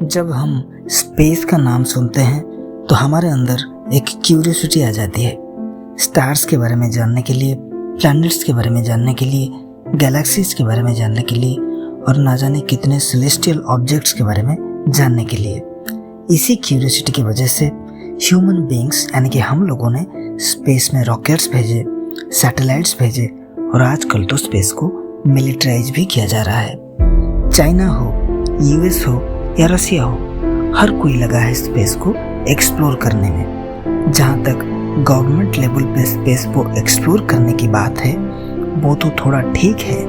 जब हम स्पेस का नाम सुनते हैं तो हमारे अंदर एक क्यूरियोसिटी आ जाती है। स्टार्स के बारे में जानने के लिए, प्लैनेट्स के बारे में जानने के लिए, गैलेक्सीज के बारे में जानने के लिए और ना जाने कितने सेलेस्टियल ऑब्जेक्ट्स के बारे में जानने के लिए। इसी क्यूरियोसिटी की वजह से ह्यूमन बीइंग्स यानी कि हम लोगों ने स्पेस में रॉकेट्स भेजे, सैटेलाइट्स भेजे और आजकल तो स्पेस को मिलिटराइज भी किया जा रहा है। चाइना हो, यूएस हो या रसिया हो, हर कोई लगा है स्पेस को एक्सप्लोर करने में। जहाँ तक गवर्नमेंट लेवल पे स्पेस को एक्सप्लोर करने की बात है वो तो थोड़ा ठीक है,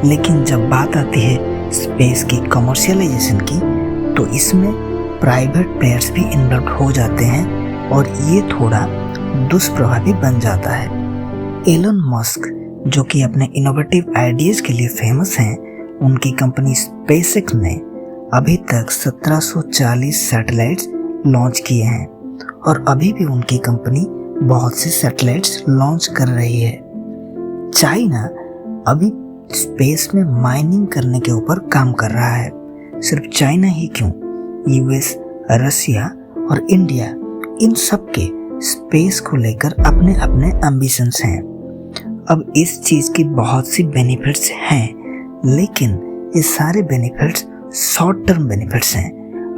लेकिन जब बात आती है स्पेस की कमर्शियलाइजेशन की तो इसमें प्राइवेट प्लेयर्स भी इन्वॉल्व हो जाते हैं और ये थोड़ा दुष्प्रभावी बन जाता है। एलन मस्क जो कि अपने इनोवेटिव आइडियाज़ के लिए फेमस हैं, उनकी कंपनी स्पेसएक्स ने अभी तक 1740 सैटेलाइट्स लॉन्च किए हैं और अभी भी उनकी कंपनी बहुत से सैटेलाइट्स लॉन्च कर रही है। चाइना अभी स्पेस में माइनिंग करने के ऊपर काम कर रहा है। सिर्फ चाइना ही क्यों, यूएस, रसिया और इंडिया, इन सब के स्पेस को लेकर अपने अपने एम्बिशंस हैं। अब इस चीज़ की बहुत सी बेनिफिट्स हैं, लेकिन ये सारे बेनिफिट्स शॉर्ट टर्म बेनिफिट्स हैं।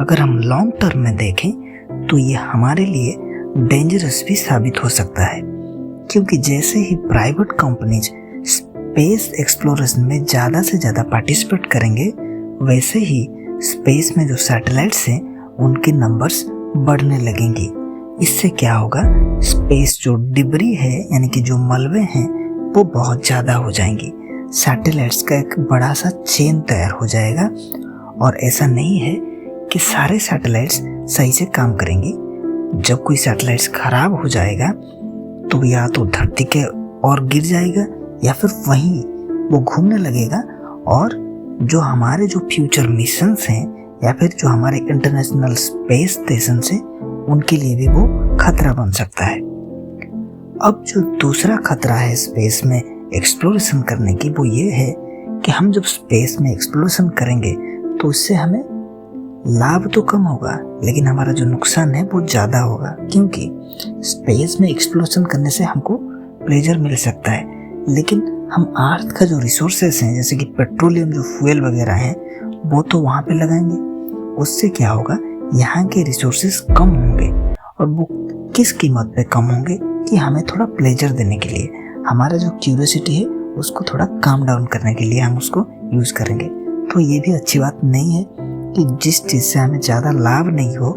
अगर हम लॉन्ग टर्म में देखें तो ये हमारे लिए डेंजरस भी साबित हो सकता है, क्योंकि जैसे ही प्राइवेट कंपनीज स्पेस एक्सप्लोरेशन में ज़्यादा से ज़्यादा पार्टिसिपेट करेंगे, वैसे ही स्पेस में जो सैटेलाइट्स हैं उनके नंबर्स बढ़ने लगेंगी। इससे क्या होगा, स्पेस जो डिब्री है यानी कि जो मलबे हैं वो बहुत ज़्यादा हो जाएंगी। सैटेलाइट्स का एक बड़ा सा चेन तैयार हो जाएगा और ऐसा नहीं है कि सारे सैटेलाइट्स सही से काम करेंगे। जब कोई सैटेलाइट्स खराब हो जाएगा तो या तो धरती के और गिर जाएगा या फिर वहीं वो घूमने लगेगा और जो हमारे जो फ्यूचर मिशंस हैं या फिर जो हमारे इंटरनेशनल स्पेस स्टेशन हैं उनके लिए भी वो खतरा बन सकता है। अब जो दूसरा खतरा है स्पेस में एक्सप्लोरेशन करने की वो ये है कि हम जब स्पेस में एक्सप्लोरेशन करेंगे तो उससे हमें लाभ तो कम होगा, लेकिन हमारा जो नुकसान है वो ज़्यादा होगा, क्योंकि स्पेस में एक्सप्लोरेशन करने से हमको प्लेजर मिल सकता है, लेकिन हम अर्थ का जो रिसोर्सेस हैं जैसे कि पेट्रोलियम जो फ्यूल वगैरह हैं वो तो वहाँ पे लगाएंगे। उससे क्या होगा, यहाँ के रिसोर्सेस कम होंगे और वो किस कीमत पे कम होंगे कि हमें थोड़ा प्लेजर देने के लिए, हमारा जो क्यूरियोसिटी है उसको थोड़ा काम डाउन करने के लिए हम उसको यूज़ करेंगे। तो ये भी अच्छी बात नहीं है कि जिस चीज़ से हमें ज़्यादा लाभ नहीं हो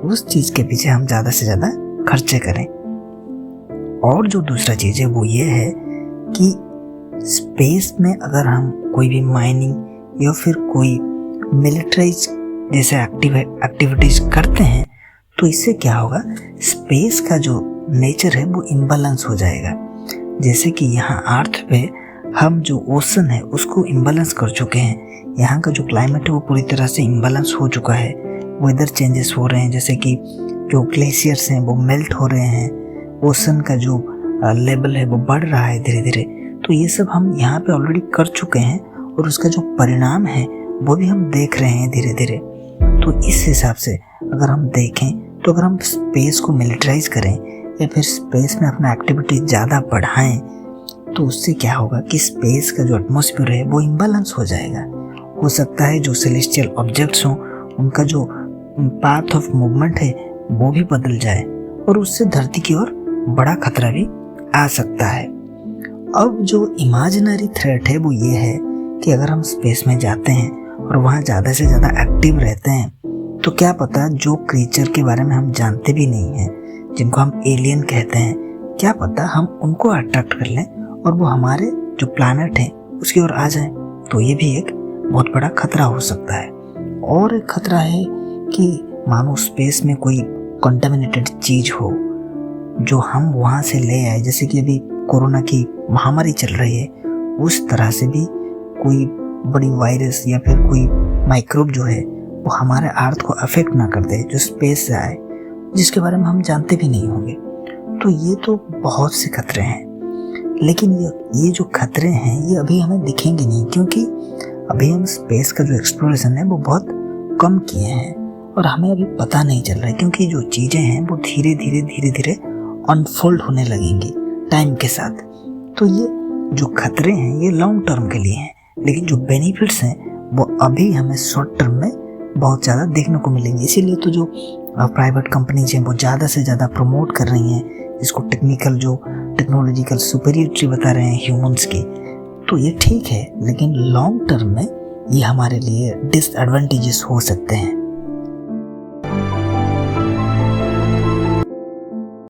उस चीज़ के पीछे हम ज़्यादा से ज़्यादा खर्चे करें। और जो दूसरा चीज़ है वो ये है कि स्पेस में अगर हम कोई भी माइनिंग या फिर कोई मिलिट्राइज जैसे एक्टिविटीज़ करते हैं तो इससे क्या होगा, स्पेस का जो नेचर है वो इम्बैलेंस हो जाएगा। जैसे कि यहाँ अर्थ पे हम जो ओशन है उसको इम्बैलेंस कर चुके हैं, यहाँ का जो क्लाइमेट है वो पूरी तरह से इम्बैलेंस हो चुका है। वेदर चेंजेस हो रहे हैं, जैसे कि जो ग्लेशियर्स हैं वो मेल्ट हो रहे हैं, ओशन का जो लेवल है वो बढ़ रहा है धीरे धीरे। तो ये सब हम यहाँ पे ऑलरेडी कर चुके हैं और उसका जो परिणाम है वो भी हम देख रहे हैं धीरे धीरे। तो इस हिसाब से अगर हम देखें तो अगर हम स्पेस को मिलिटराइज करें या फिर स्पेस में अपना एक्टिविटी ज़्यादा बढ़ाएं तो उससे क्या होगा कि स्पेस का जो एटमॉस्फेयर है वो इम्बैलेंस हो जाएगा। हो सकता है जो सेलेस्टियल ऑब्जेक्ट्स हों उनका जो पाथ ऑफ मूवमेंट है वो भी बदल जाए और उससे धरती की ओर बड़ा खतरा भी आ सकता है। अब जो इमेजिनरी थ्रेट है वो ये है कि अगर हम स्पेस में जाते हैं और वहाँ ज़्यादा से ज़्यादा एक्टिव रहते हैं तो क्या पता जो क्रीचर के बारे में हम जानते भी नहीं हैं, जिनको हम एलियन कहते हैं, क्या पता हम उनको अट्रैक्ट कर लें और वो हमारे जो प्लैनेट है उसकी ओर आ जाएं। तो ये भी एक बहुत बड़ा खतरा हो सकता है। और एक खतरा है कि मानो स्पेस में कोई कंटामिनेटेड चीज़ हो जो हम वहाँ से ले आए, जैसे कि अभी कोरोना की महामारी चल रही है, उस तरह से भी कोई बड़ी वायरस या फिर कोई माइक्रोब जो है वो हमारे अर्थ को अफेक्ट ना कर दे, जो स्पेस से आए, जिसके बारे में हम जानते भी नहीं होंगे। तो ये तो बहुत से खतरे हैं, लेकिन ये जो खतरे हैं ये अभी हमें दिखेंगे नहीं, क्योंकि अभी हम स्पेस का जो एक्सप्लोरेशन है वो बहुत कम किए हैं। और हमें अभी पता नहीं चल रहा है, क्योंकि जो चीज़ें हैं वो धीरे धीरे अनफोल्ड होने लगेंगी टाइम के साथ। तो ये जो खतरे हैं ये लॉन्ग टर्म के लिए हैं, लेकिन जो बेनिफिट्स हैं वो अभी हमें शॉर्ट टर्म में बहुत ज़्यादा देखने को मिलेंगे। इसीलिए तो जो प्राइवेट कंपनीज हैं वो ज़्यादा से ज़्यादा प्रमोट कर रही हैं इसको, टेक्नोलॉजिकल सुपीरियरिटी बता रहे हैं ह्यूमंस की। तो ये ठीक है, लेकिन लॉन्ग टर्म में ये हमारे लिए डिसएडवांटेजेस हो सकते हैं।